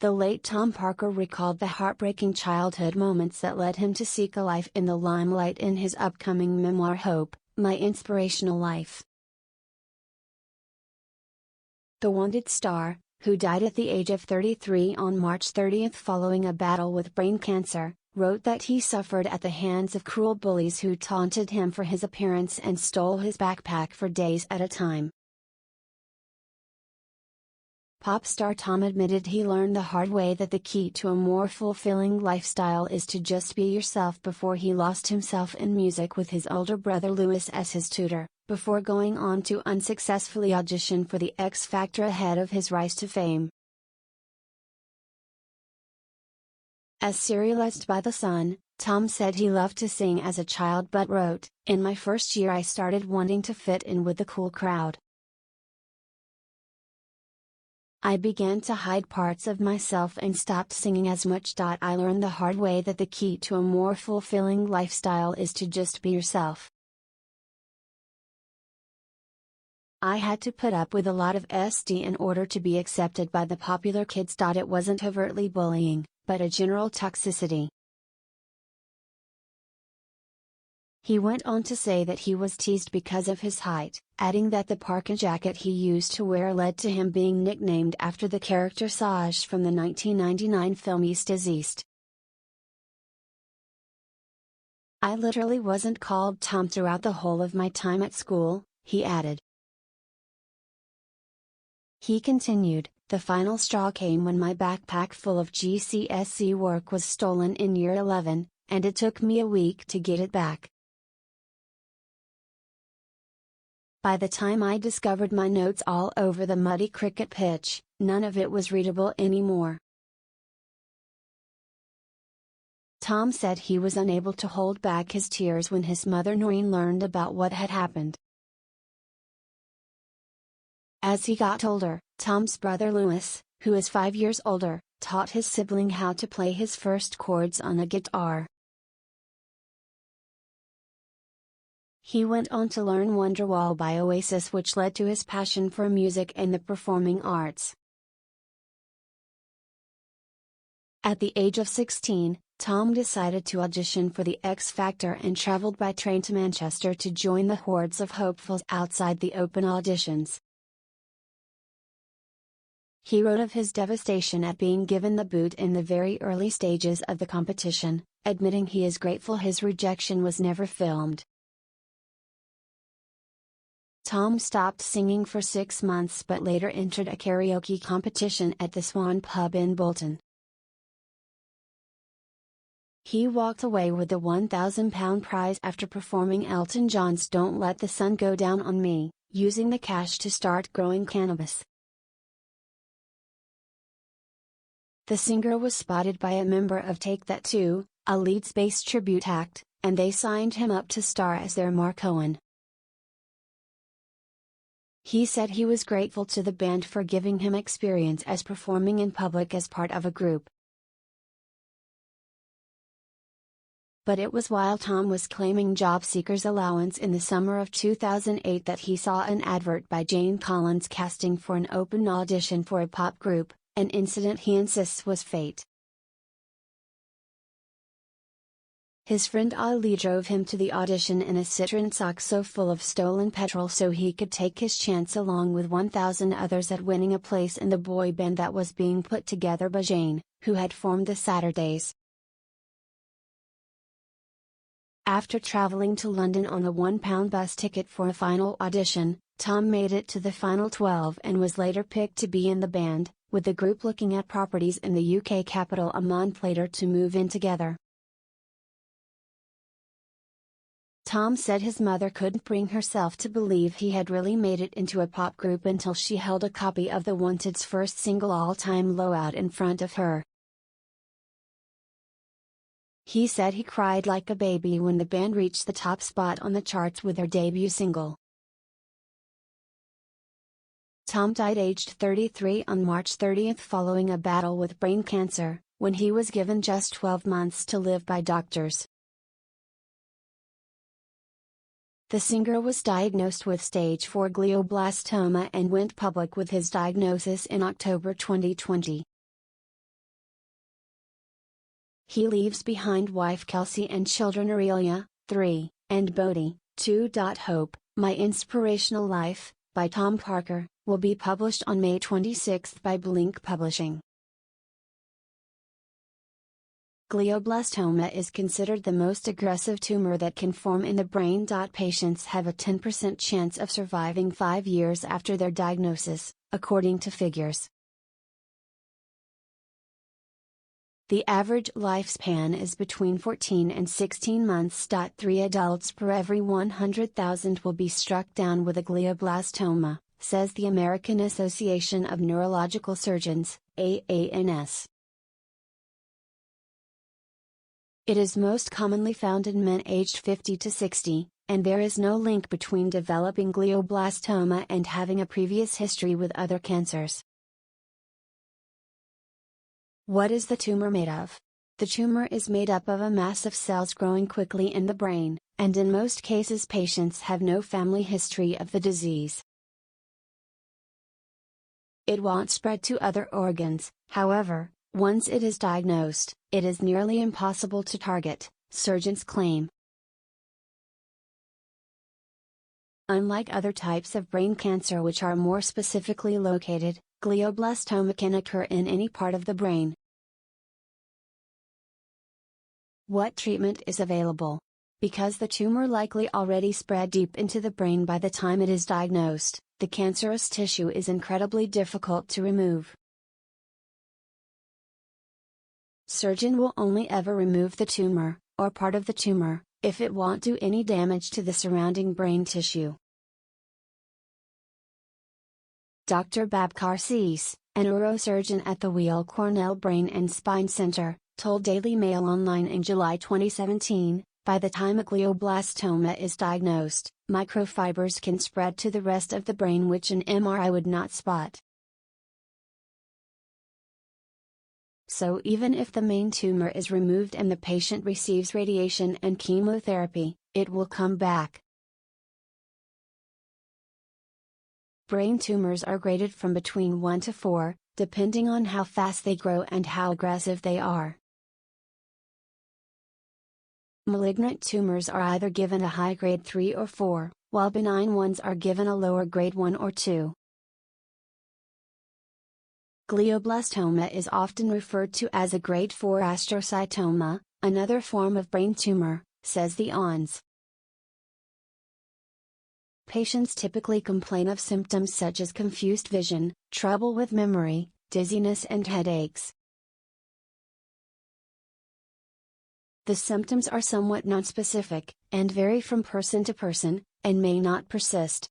The late Tom Parker recalled the heartbreaking childhood moments that led him to seek a life in the limelight in his upcoming memoir Hope, My Inspirational Life. The wanted star, who died at the age of 33 on March 30 following a battle with brain cancer, wrote that he suffered at the hands of cruel bullies who taunted him for his appearance and stole his backpack for days at a time. Pop star Tom admitted he learned the hard way that the key to a more fulfilling lifestyle is to just be yourself before he lost himself in music with his older brother Louis as his tutor, before going on to unsuccessfully audition for the X Factor ahead of his rise to fame. As serialized by The Sun, Tom said he loved to sing as a child but wrote, "In my first year I started wanting to fit in with the cool crowd. I began to hide parts of myself and stopped singing as much. I learned the hard way that the key to a more fulfilling lifestyle is to just be yourself. I had to put up with a lot of SD in order to be accepted by the popular kids. It wasn't overtly bullying, but a general toxicity." He went on to say that he was teased because of his height, adding that the parka jacket he used to wear led to him being nicknamed after the character Saj from the 1999 film East is East. "I literally wasn't called Tom throughout the whole of my time at school," he added. He continued, "The final straw came when my backpack full of GCSE work was stolen in year 11, and it took me a week to get it back. By the time I discovered my notes all over the muddy cricket pitch, none of it was readable anymore." Tom said he was unable to hold back his tears when his mother Noreen learned about what had happened. As he got older, Tom's brother Louis, who is 5 years older, taught his sibling how to play his first chords on a guitar. He went on to learn Wonderwall by Oasis, which led to his passion for music and the performing arts. At the age of 16, Tom decided to audition for the X Factor and traveled by train to Manchester to join the hordes of hopefuls outside the open auditions. He wrote of his devastation at being given the boot in the very early stages of the competition, admitting he is grateful his rejection was never filmed. Tom stopped singing for 6 months but later entered a karaoke competition at the Swan pub in Bolton. He walked away with the £1,000 prize after performing Elton John's "Don't Let the Sun Go Down on Me," using the cash to start growing cannabis. The singer was spotted by a member of Take That 2, a Leeds-based tribute act, and they signed him up to star as their Mark Owen. He said he was grateful to the band for giving him experience as performing in public as part of a group. But it was while Tom was claiming job seekers allowance in the summer of 2008 that he saw an advert by Jane Collins casting for an open audition for a pop group, an incident he insists was fate. His friend Ali drove him to the audition in a Citroen Saxo full of stolen petrol so he could take his chance along with 1,000 others at winning a place in the boy band that was being put together by Jane, who had formed the Saturdays. After traveling to London on a £1 bus ticket for a final audition, Tom made it to the final 12 and was later picked to be in the band, with the group looking at properties in the UK capital a month later to move in together. Tom said his mother couldn't bring herself to believe he had really made it into a pop group until she held a copy of The Wanted's first single All Time Low out in front of her. He said he cried like a baby when the band reached the top spot on the charts with their debut single. Tom died aged 33 on March 30 following a battle with brain cancer, when he was given just 12 months to live by doctors. The singer was diagnosed with stage 4 glioblastoma and went public with his diagnosis in October 2020. He leaves behind wife Kelsey and children Aurelia, 3, and Bodie, 2. Hope, My Inspirational Life, by Tom Parker, will be published on May 26 by Blink Publishing. Glioblastoma is considered the most aggressive tumor that can form in the brain. Patients have a 10% chance of surviving 5 years after their diagnosis, according to figures. The average lifespan is between 14 and 16 months. 3 adults per every 100,000 will be struck down with a glioblastoma, says the American Association of Neurological Surgeons, AANS. It is most commonly found in men aged 50 to 60, and there is no link between developing glioblastoma and having a previous history with other cancers. What is the tumor made of? The tumor is made up of a mass of cells growing quickly in the brain, and in most cases patients have no family history of the disease. It won't spread to other organs, however. Once it is diagnosed, it is nearly impossible to target, surgeons claim. Unlike other types of brain cancer which are more specifically located, glioblastoma can occur in any part of the brain. What treatment is available? Because the tumor likely already spread deep into the brain by the time it is diagnosed, the cancerous tissue is incredibly difficult to remove. Surgeon will only ever remove the tumor, or part of the tumor, if it won't do any damage to the surrounding brain tissue. Dr. Babkar Cease, a neurosurgeon at the Weill Cornell Brain and Spine Center, told Daily Mail Online in July 2017, by the time a glioblastoma is diagnosed, microfibers can spread to the rest of the brain which an MRI would not spot. So even if the main tumor is removed and the patient receives radiation and chemotherapy, it will come back. Brain tumors are graded from between 1 to 4, depending on how fast they grow and how aggressive they are. Malignant tumors are either given a high grade 3 or 4, while benign ones are given a lower grade 1 or 2. Glioblastoma is often referred to as a grade 4 astrocytoma, another form of brain tumor, says the ONS. Patients typically complain of symptoms such as confused vision, trouble with memory, dizziness and headaches. The symptoms are somewhat nonspecific, and vary from person to person, and may not persist,